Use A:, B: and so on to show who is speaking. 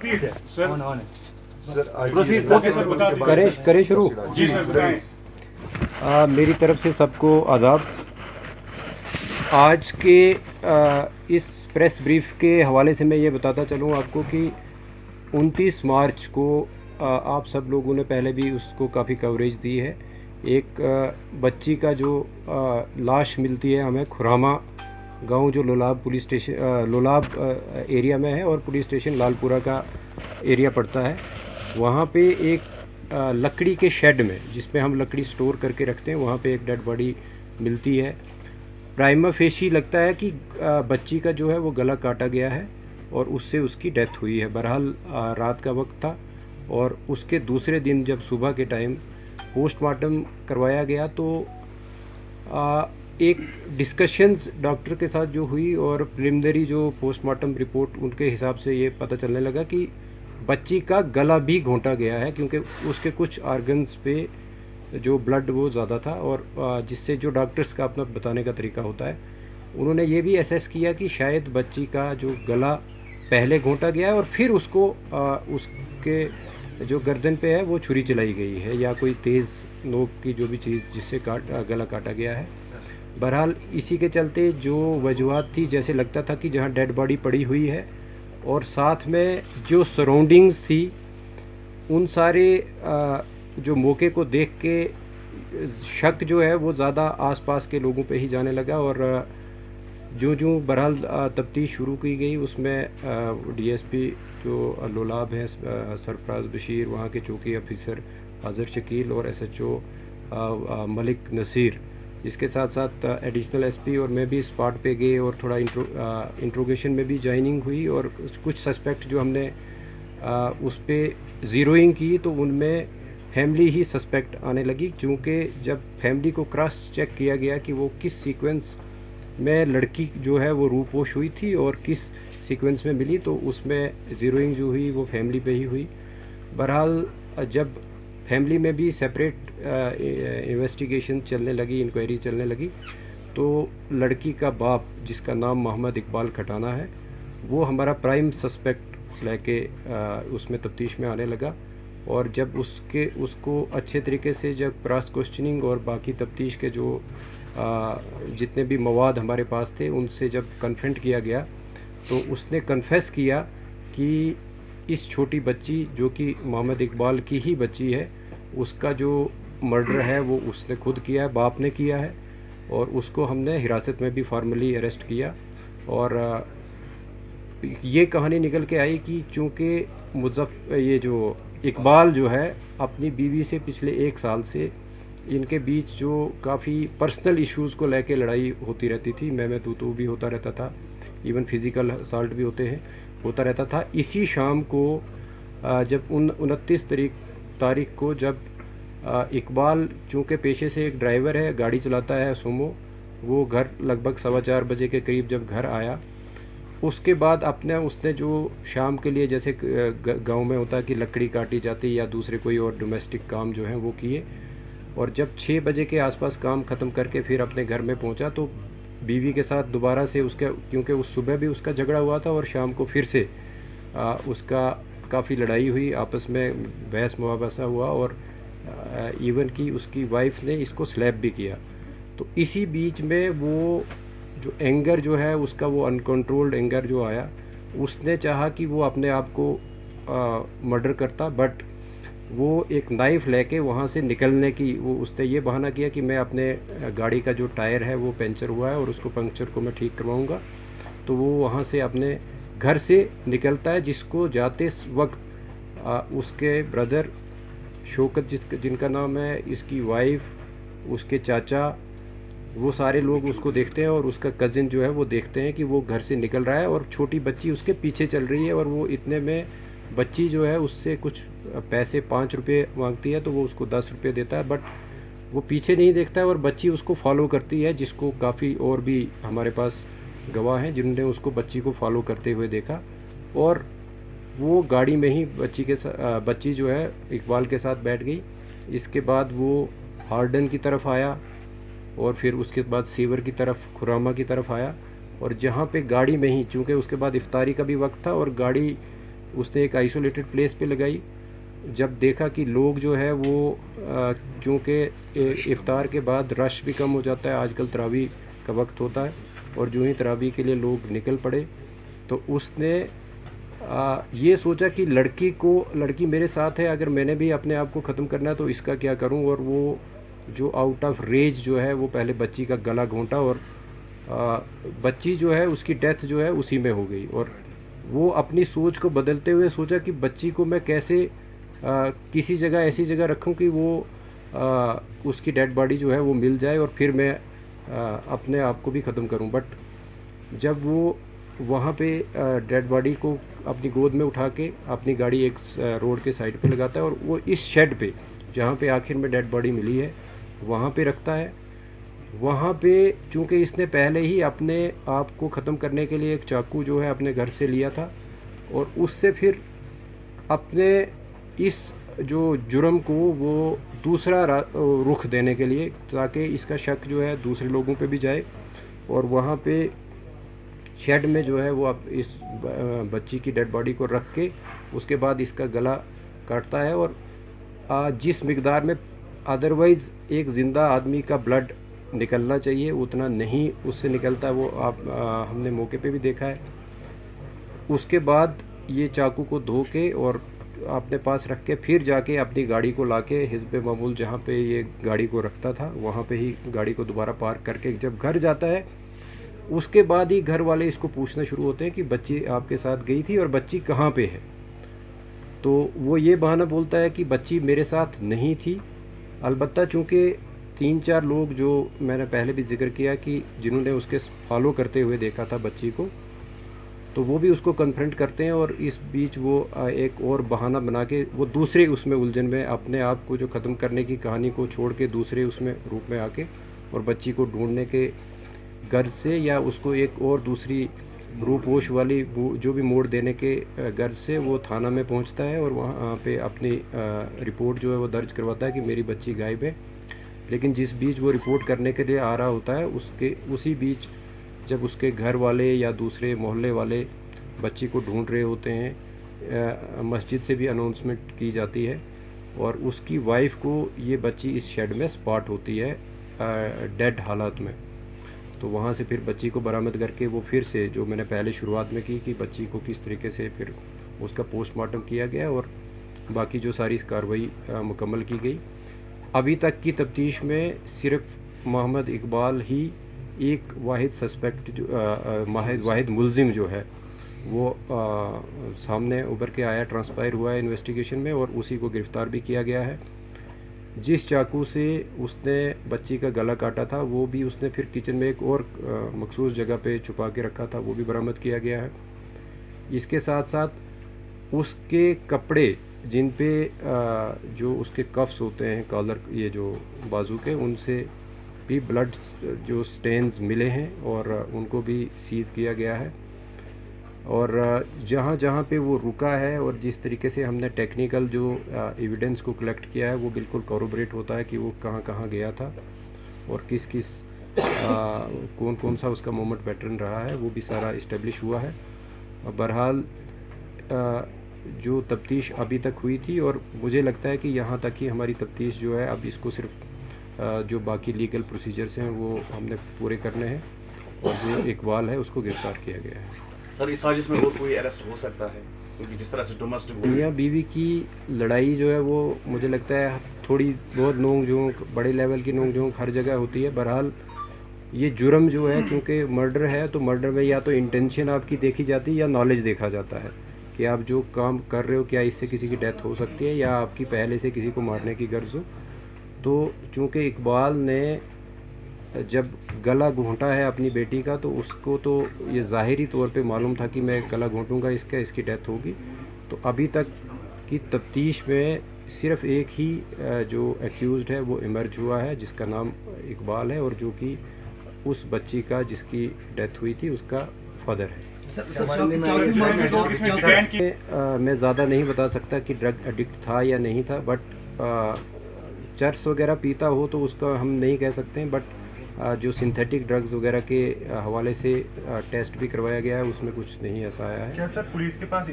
A: Repeat है sir.
B: On है
A: sir
B: sir,
A: बता दीजिए।
B: करें शुरू।
A: जी सर बताएं।
B: मेरी तरफ से सबको आदाब। आज के इस प्रेस ब्रीफ के हवाले से मैं ये बताता चलूँ आपको कि 29 मार्च को आप सब लोगों ने पहले भी उसको काफ़ी कवरेज दी है। एक बच्ची का जो लाश मिलती है हमें खुरामा गांव, जो Lolab police station Lolab area में है और पुलिस स्टेशन लालपुरा का एरिया पड़ता है। वहाँ पे एक लकड़ी के शेड में, जिसमें हम लकड़ी स्टोर करके रखते हैं, वहाँ पे एक डेड बॉडी मिलती है। प्राइमा फेशी लगता है कि बच्ची का जो है वो गला काटा गया है और उससे उसकी डेथ हुई है। बहरहाल रात का वक्त था और उसके दूसरे दिन जब सुबह के टाइम पोस्टमार्टम करवाया गया तो एक डिस्कशंस डॉक्टर के साथ जो हुई और प्रिलिमिनरी जो पोस्टमार्टम रिपोर्ट उनके हिसाब से ये पता चलने लगा कि बच्ची का गला भी घोंटा गया है, क्योंकि उसके कुछ ऑर्गन्स पे जो ब्लड वो ज़्यादा था और जिससे जो डॉक्टर्स का अपना बताने का तरीका होता है, उन्होंने ये भी असेस किया कि शायद बच्ची का जो गला पहले घोंटा गया है और फिर उसको उसके जो गर्दन पे है वो छुरी चलाई गई है या कोई तेज़ नोक की जो भी चीज़ जिससे गला काटा गया है। बहरहाल इसी के चलते जो वजूहत थी, जैसे लगता था कि जहाँ डेड बॉडी पड़ी हुई है और साथ में जो सराउंडिंग्स थी, उन सारे जो मौके को देख के शक जो है वो ज़्यादा आसपास के लोगों पे ही जाने लगा। और जो बहरहाल तफ्तीश शुरू की गई, उसमें डीएसपी जो लोलाब है सरफराज बशीर, वहाँ के चौकी ऑफिसर हाजिर शकील और एसएचओ मलिक नसीर, इसके साथ साथ एडिशनल एसपी और मैं भी स्पॉट पे गए और थोड़ा इंट्रोगेशन में भी ज्वाइनिंग हुई और कुछ सस्पेक्ट जो हमने उस पर ज़ीरोइंग की तो उनमें फैमिली ही सस्पेक्ट आने लगी, क्योंकि जब फैमिली को क्रॉस चेक किया गया कि वो किस सीक्वेंस में लड़की जो है वो रूपोश हुई थी और किस सीक्वेंस में मिली, तो उसमें ज़ीरोइंग जो हुई वो फैमिली पे ही हुई। बहरहाल जब फैमिली में भी सेपरेट इन्वेस्टिगेशन चलने लगी, इंक्वायरी चलने लगी, तो लड़की का बाप, जिसका नाम मोहम्मद इकबाल खटाना है, वो हमारा प्राइम सस्पेक्ट लेके उसमें तफ्तीश में आने लगा। और जब उसको अच्छे तरीके से जब क्रॉस क्वेश्चनिंग और बाकी तफ्तीश के जो जितने भी मवाद हमारे पास थे उनसे जब कन्फ्रंट किया गया, तो उसने कन्फेस किया कि इस छोटी बच्ची जो कि मोहम्मद इकबाल की ही बच्ची है, उसका जो मर्डर है वो उसने खुद किया है, बाप ने किया है। और उसको हमने हिरासत में भी फॉर्मली अरेस्ट किया। और ये कहानी निकल के आई कि चूँकि ये जो इकबाल जो है अपनी बीवी से पिछले 1 साल से इनके बीच जो काफ़ी पर्सनल इश्यूज़ को लेके लड़ाई होती रहती थी, मैं तू भी होता रहता था, इवन फिज़िकल असॉल्ट भी होता रहता था। इसी शाम को जब 29 तारीख को जब इकबाल चूँकि पेशे से एक ड्राइवर है, गाड़ी चलाता है सुमो, वो घर लगभग 4:15 बजे के करीब जब घर आया, उसके बाद उसने जो शाम के लिए जैसे गांव में होता है कि लकड़ी काटी जाती या दूसरे कोई और डोमेस्टिक काम जो है वो किए। और जब 6 बजे के आसपास काम ख़त्म करके फिर अपने घर में पहुंचा तो बीवी के साथ दोबारा से उसका, क्योंकि उस सुबह भी उसका झगड़ा हुआ था और शाम को फिर से उसका काफ़ी लड़ाई हुई, आपस में बहस मुबासा हुआ और इवन कि उसकी वाइफ ने इसको स्लैप भी किया। तो इसी बीच में वो जो एंगर जो है उसका, वो अनकंट्रोल्ड एंगर जो आया, उसने चाहा कि वो अपने आप को मर्डर करता, बट वो एक नाइफ़ लेके वहाँ से निकलने की उसने ये बहाना किया कि मैं अपने गाड़ी का जो टायर है वो पंचर हुआ है और उसको पंक्चर को मैं ठीक करवाऊँगा। तो वो वहाँ से अपने घर से निकलता है, जिसको जाते वक्त उसके ब्रदर शौकत जिनका नाम है, इसकी वाइफ, उसके चाचा, वो सारे लोग उसको देखते हैं और उसका कज़िन जो है वो देखते हैं कि वो घर से निकल रहा है और छोटी बच्ची उसके पीछे चल रही है। और वो इतने में बच्ची जो है उससे कुछ पैसे 5 रुपये मांगती है, तो वो उसको 10 रुपये देता है, बट वो पीछे नहीं देखता है और बच्ची उसको फॉलो करती है, जिसको काफ़ी और भी हमारे पास गवाह हैं जिन्होंने उसको बच्ची को फॉलो करते हुए देखा। और वो गाड़ी में ही बच्ची जो है इकबाल के साथ बैठ गई। इसके बाद वो हार्डन की तरफ आया और फिर उसके बाद सीवर की तरफ, खुरामा की तरफ आया, और जहाँ पे गाड़ी में ही, चूँकि उसके बाद इफ्तारी का भी वक्त था और गाड़ी उसने एक आइसोलेटेड प्लेस पे लगाई। जब देखा कि लोग जो है वो चूँकि इफ्तार के बाद रश भी कम हो जाता है, आजकल तरावी का वक्त होता है, और जो ही तरावी के लिए लोग निकल पड़े, तो उसने ये सोचा कि लड़की मेरे साथ है, अगर मैंने भी अपने आप को ख़त्म करना है तो इसका क्या करूं। और वो जो आउट ऑफ रेज जो है वो पहले बच्ची का गला घोंटा, और बच्ची जो है उसकी डेथ जो है उसी में हो गई। और वो अपनी सोच को बदलते हुए सोचा कि बच्ची को मैं कैसे किसी जगह ऐसी जगह रखूं कि वो उसकी डेड बॉडी जो है वो मिल जाए, और फिर मैं अपने आप को भी ख़त्म करूं। बट जब वो वहाँ पे डेड बॉडी को अपनी गोद में उठा के अपनी गाड़ी एक रोड के साइड पे लगाता है, और वो इस शेड पे जहाँ पे आखिर में डेड बॉडी मिली है वहाँ पे रखता है। वहाँ पे चूँकि इसने पहले ही अपने आप को ख़त्म करने के लिए एक चाकू जो है अपने घर से लिया था, और उससे फिर अपने इस जो जुर्म को वो दूसरा रुख देने के लिए, ताकि इसका शक जो है दूसरे लोगों पे भी जाए, और वहाँ पे शेड में जो है वो अब इस बच्ची की डेड बॉडी को रख के उसके बाद इसका गला काटता है। और जिस मिकदार में अदरवाइज़ एक ज़िंदा आदमी का ब्लड निकलना चाहिए उतना नहीं उससे निकलता, वो हमने मौके पे भी देखा है। उसके बाद ये चाकू को धो के और अपने पास रख के फिर जाके अपनी गाड़ी को लाके हिस्बे मामूल जहाँ पे ये गाड़ी को रखता था वहाँ पे ही गाड़ी को दोबारा पार्क करके जब घर जाता है, उसके बाद ही घर वाले इसको पूछना शुरू होते हैं कि बच्ची आपके साथ गई थी और बच्ची कहाँ पे है। तो वो ये बहाना बोलता है कि बच्ची मेरे साथ नहीं थी। अलबत्ता चूँकि 3-4 लोग जो मैंने पहले भी जिक्र किया कि जिन्होंने उसके फॉलो करते हुए देखा था बच्ची को, तो वो भी उसको कन्फ्रंट करते हैं, और इस बीच वो एक और बहाना बना के वो दूसरे उसमें उलझन में अपने आप को जो ख़त्म करने की कहानी को छोड़ के दूसरे उसमें रूप में आके और बच्ची को ढूंढने के गर्ज से या उसको एक और दूसरी रूपोश वाली जो भी मोड़ देने के गर्ज से वो थाना में पहुंचता है, और वहाँ पे अपनी रिपोर्ट जो है वो दर्ज करवाता है कि मेरी बच्ची गायब है। लेकिन जिस बीच वो रिपोर्ट करने के लिए आ रहा होता है उसी बीच जब उसके घर वाले या दूसरे मोहल्ले वाले बच्ची को ढूंढ रहे होते हैं, मस्जिद से भी अनाउंसमेंट की जाती है, और उसकी वाइफ को ये बच्ची इस शेड में स्पॉट होती है डेड हालात में। तो वहाँ से फिर बच्ची को बरामद करके वो फिर से जो मैंने पहले शुरुआत में की कि बच्ची को किस तरीके से फिर उसका पोस्टमार्टम किया गया और बाकी जो सारी कार्रवाई मुकम्मल की गई। अभी तक की तफ्तीश में सिर्फ मोहम्मद इकबाल ही एक वाहिद सस्पेक्ट जो वाहिद मुलजिम जो है वो सामने उभर के आया, ट्रांसपायर हुआ है इन्वेस्टिगेशन में, और उसी को गिरफ़्तार भी किया गया है। जिस चाकू से उसने बच्ची का गला काटा था वो भी उसने फिर किचन में एक और मखसूस जगह पे छुपा के रखा था, वो भी बरामद किया गया है। इसके साथ साथ उसके कपड़े जिन पे जो उसके कफ्स होते हैं कॉलर, ये जो बाजू के, उनसे भी ब्लड जो स्टेन्स मिले हैं और उनको भी सीज़ किया गया है। और जहाँ जहाँ पे वो रुका है और जिस तरीके से हमने टेक्निकल जो एविडेंस को कलेक्ट किया है वो बिल्कुल कॉरोबरेट होता है कि वो कहाँ कहाँ गया था और किस किस कौन कौन सा उसका मोमेंट पैटर्न रहा है, वो भी सारा इस्टेब्लिश हुआ है। बहरहाल जो तफ्तीश अभी तक हुई थी, और मुझे लगता है कि यहाँ तक ही हमारी तफ्तीश जो है, अब इसको सिर्फ जो बाकी लीगल प्रोसीजर्स हैं वो हमने पूरे करने हैं, और जो इकबाल है उसको गिरफ़्तार किया गया है।
A: सर इस साजिश में और कोई अरेस्ट हो सकता है, क्योंकि जिस तरह से डोमेस्टिक
B: मियाँ बीवी की लड़ाई जो है वो मुझे लगता है थोड़ी बहुत नोक झोंक, बड़े लेवल की नोक झोंक हर जगह होती है। बहरहाल ये जुर्म जो है, क्योंकि मर्डर है, तो मर्डर में या तो इंटेंशन आपकी देखी जाती है या नॉलेज देखा जाता है कि आप जो काम कर रहे हो क्या इससे किसी की डेथ हो सकती है या आपकी पहले से किसी को मारने की गर्ज हो। तो चूँकि इकबाल ने जब गला घोंटा है अपनी बेटी का, तो उसको तो ये ज़ाहिरी तौर पे मालूम था कि मैं गला घोंटूंगा इसकी डेथ होगी। तो अभी तक की तफ्तीश में सिर्फ एक ही जो एक्यूज़ड है वो इमर्ज हुआ है, जिसका नाम इकबाल है, और जो कि उस बच्ची का जिसकी डेथ हुई थी उसका फादर है। मैं ज़्यादा नहीं बता सकता कि ड्रग एडिक्ट था या नहीं था, बट चर्स वगैरह पीता हो तो उसका हम नहीं कह सकते हैं। बट जो सिंथेटिक ड्रग्स वगैरह के हवाले से टेस्ट भी करवाया गया है, उसमें कुछ नहीं ऐसा आया है।
C: क्या सर पुलिस के पास